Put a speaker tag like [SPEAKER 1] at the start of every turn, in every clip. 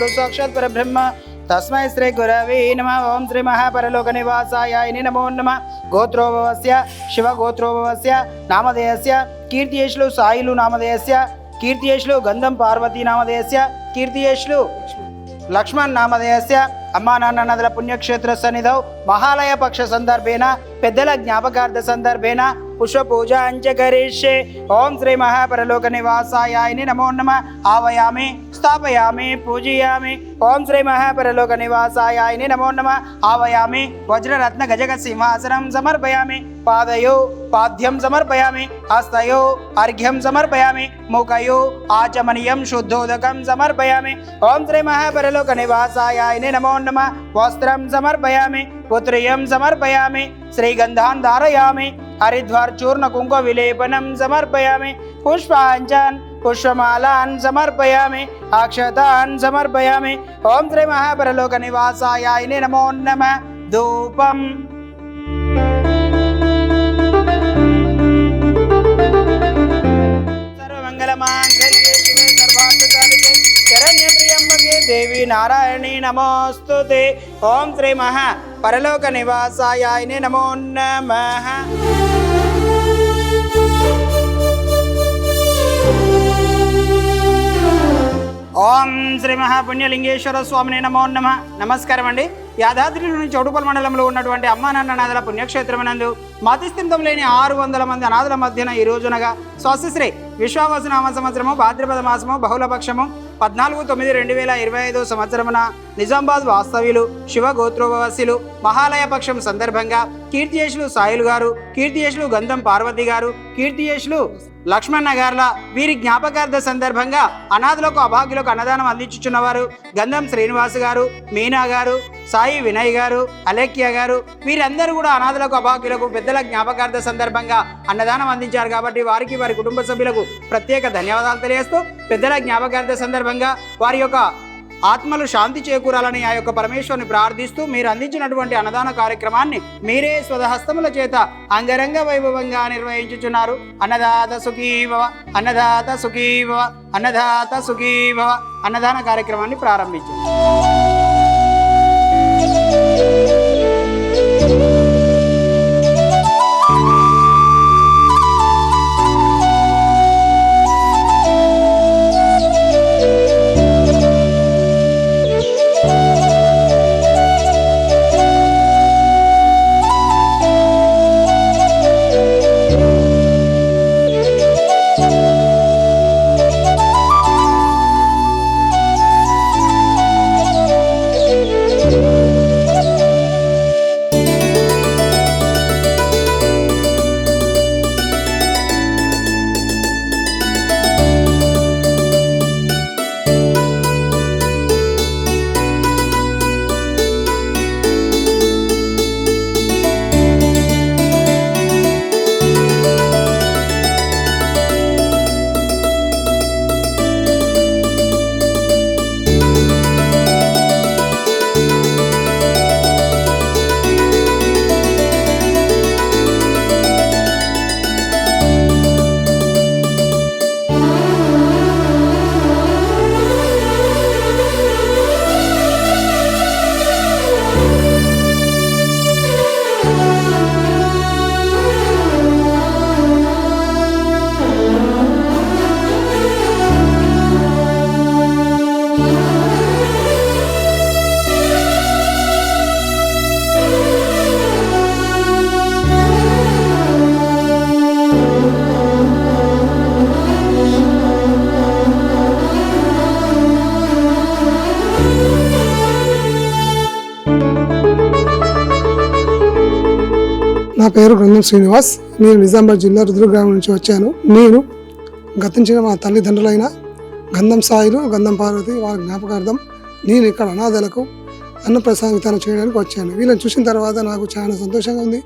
[SPEAKER 1] गुरु साक्षात् परब्रह्म तस्मै श्री गुरवे नमः। ओम श्री महापरलोक निवासाय नमो नमः। गोत्रोभवस्य शिवगोत्रोभवस्य नामधेयस्य कीर्तियेषु सायिलु नामधेयस्य कीर्तियेषु गंधम पार्वती नामधेयस्य कीर्तियेषु लक्ष्मण नामधेयस्य अम्मा नान्न नदल पुण्यक्षेत्र सन्निधौ महालय पक्ष संदर्भेन पेद्दल ज्ञापकार्थ संदर्भेन पुष्प पूजा करिष्ये। ओम श्री महापरलोक निवासाय नमो नमः। आवायामि स्थापयामि पूजयामि। ओम श्री महापरलोक निवासाय नमो नमः। आवायामि वज्ररत्न गजग सिंहासनं समर्पयामि। पादयो पाद्यं समर्पयामि। हस्तयो अर्घ्यं समर्पयामि। मुखयो आचमनीयं शुद्धोदकं समर्पयामि। ओम श्री महापरलोक निवासाय नमो नमः। वस्त्रं समर्पयामि। पुत्र्यं समर्पयामि। श्रीगन्धान् धारयामि। हरिद्वार चूर्ण कुंकुम विलेपनं समर्पयामि। पुष्पाञ्जन पुष्पमालान् समर्पयामि। अक्षतान् समर्पयामि। ओम श्री महापरलोक निवासाय नमो नमः। धूपम् सर्वमङ्गलमाङ्गल्ये शिवे सर्वार्थसाधिके शरण्ये त्र्यम्बके देवी नारायणी नमोस्तुते। ओम श्री महापरलोक निवासाय नमो नमः। ఓం శ్రీ మహాపుణ్యలింగేశ్వర స్వామిని నమో నమః. నమస్కారం అండి. యాదాద్రి నుంచి చౌటుపల్ మండలంలో ఉన్నటువంటి అమ్మా నాన్న అనాథల పుణ్యక్షేత్రమునందు మతిస్థితం లేని 600 మంది అనాథల మధ్యన ఈ రోజునగా స్వస్తిశ్రీ విశ్వావసునామ సంవత్సరము భాద్రపద మాసము బహుళపక్షము 14/9/2025 సంవత్సరమున నిజామాబాద్ వాస్తవ్యులు శివ గోత్రోభవస్యులు మహాలయ పక్షం సందర్భంగా కీర్తియేషులు సాయిలు గారు, కీర్తియేషులు గంధం పార్వతి గారు, కీర్తియేషులు లక్ష్మణ గారుల వీరి జ్ఞాపకార్థ సందర్భంగా అనాథులకు అభాగ్యులకు అన్నదానం అందించుచున్నవారు గంధం శ్రీనివాస్ గారు, మీనా గారు, సాయి వినయ్ గారు, అలేఖ్య గారు వీరందరూ కూడా అనాథులకు అభాగ్యులకు పెద్దల జ్ఞాపకార్థ సందర్భంగా అన్నదానం అందించారు. కాబట్టి వారికి వారి కుటుంబ సభ్యులకు ప్రత్యేక ధన్యవాదాలు తెలియజేస్తూ పెద్దల జ్ఞాపకార్థ సందర్భంగా వారి యొక్క ఆత్మలు శాంతి చేకూరాలని ఆ యొక్క పరమేశ్వరుని ప్రార్థిస్తూ మీరు అందించినటువంటి అన్నదాన కార్యక్రమాన్ని మీరే స్వహస్తముల చేత అంగరంగ వైభవంగా నిర్వహించుచున్నారు. అన్నదాత సుఖీభవ, అన్నదాత సుఖీభవ, అన్నదాత సుఖీభవ. అన్నదాన కార్యక్రమాన్ని ప్రారంభించారు.
[SPEAKER 2] నా పేరు గంధం శ్రీనివాస్. నేను నిజామాబాద్ జిల్లా రుద్రగ్రామం నుంచి వచ్చాను. నేను గతించిన మా తల్లిదండ్రులైన గంధం సాయిలు, గంధం పార్వతి వారి జ్ఞాపకార్థం నేను ఇక్కడ అనాథలకు అన్నప్రసాద వితరణ చేయడానికి వచ్చాను. వీళ్ళని చూసిన తర్వాత నాకు చాలా సంతోషంగా ఉంది.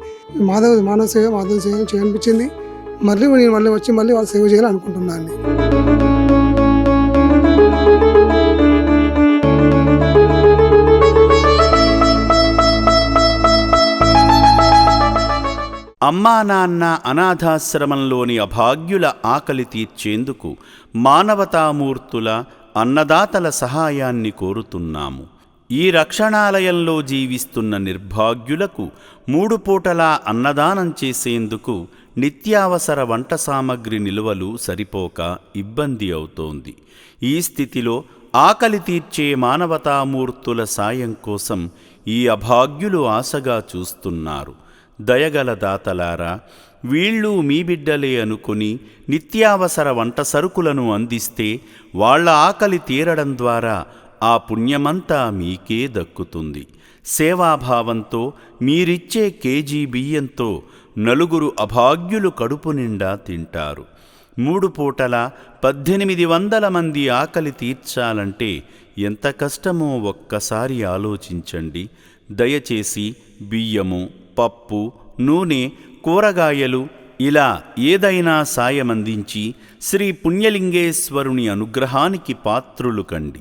[SPEAKER 2] మానవ సేవ చేయాలనిపించింది. నేను మళ్ళీ వచ్చి వాళ్ళ సేవ చేయాలని అనుకుంటున్నాను.
[SPEAKER 3] అమ్మా నాన్న అనాథాశ్రమంలోని అభాగ్యుల ఆకలి తీర్చేందుకు మానవతామూర్తుల అన్నదాతల సహాయాన్ని కోరుతున్నాము. ఈ రక్షణాలయంలో జీవిస్తున్న నిర్భాగ్యులకు 3 పూటలా అన్నదానం చేసేందుకు నిత్యావసర వంట సామగ్రి నిల్వలు సరిపోక ఇబ్బంది అవుతోంది. ఈ స్థితిలో ఆకలి తీర్చే మానవతామూర్తుల సాయం కోసం ఈ అభాగ్యులు ఆశగా చూస్తున్నారు. దయగల దాతలారా, వీళ్ళు మీ బిడ్డలే అనుకుని నిత్యావసర వంట సరుకులను అందిస్తే వాళ్ళ ఆకలి తీరడం ద్వారా ఆ పుణ్యమంతా మీకే దక్కుతుంది. సేవాభావంతో మీరిచ్చే కేజీ బియ్యంతో 4 అభాగ్యులు కడుపు నిండా తింటారు. 3 పూటల 1800 మంది ఆకలి తీర్చాలంటే ఎంత కష్టమో ఒక్కసారి ఆలోచించండి. దయచేసి బియ్యము, పప్పు, నూనె, కూరగాయలు ఇలా ఏదైనా సాయమందించి శ్రీ పుణ్యలింగేశ్వరుని అనుగ్రహానికి పాత్రులు కండి.